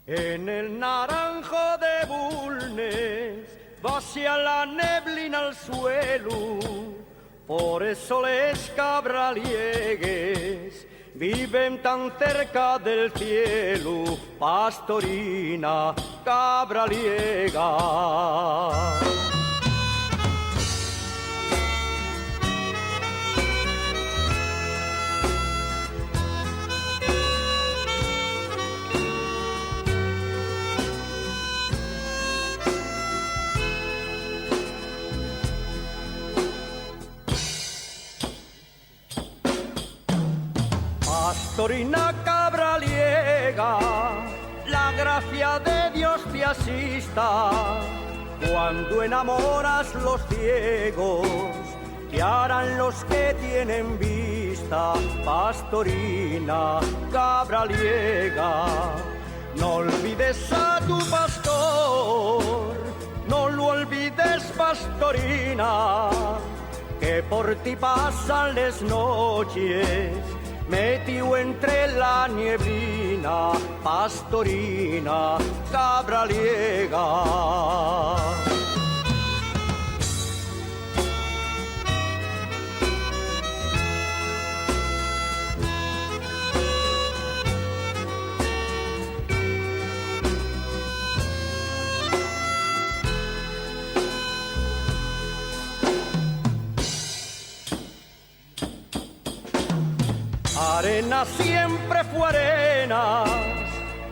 En el naranjo de Bulnes vacía la neblina al suelo, por eso les cabraliegues viven tan cerca del cielo, pastorina cabraliega. Pastorina cabraliega, la gracia de Dios te asista. Cuando enamoras los ciegos, ¿qué harán los que tienen vista? Pastorina cabraliega, no olvides a tu pastor, no lo olvides, pastorina, que por ti pasan las noches metido entre la nieblina, pastorina cabraliega. Arena siempre fue arenas,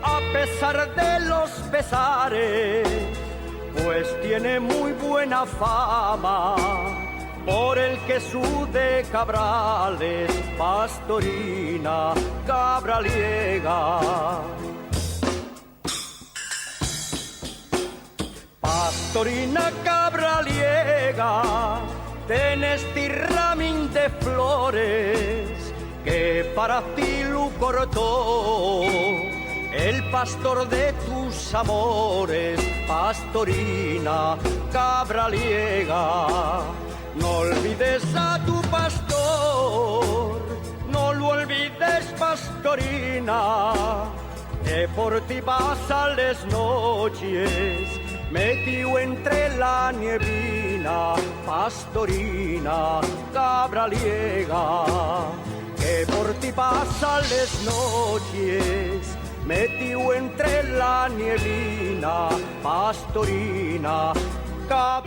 a pesar de los pesares, pues tiene muy buena fama por el que sude cabrales, pastorina cabraliega. Pastorina cabraliega, tenés tirramín de flores que para ti lo cortó el pastor de tus amores, pastorina cabraliega. No olvides a tu pastor, no lo olvides, pastorina, que por ti pasan las noches metido entre la nieblina, pastorina cabraliega, que por ti pasan las noches metido entre la nieblina, pastorina cabraliega.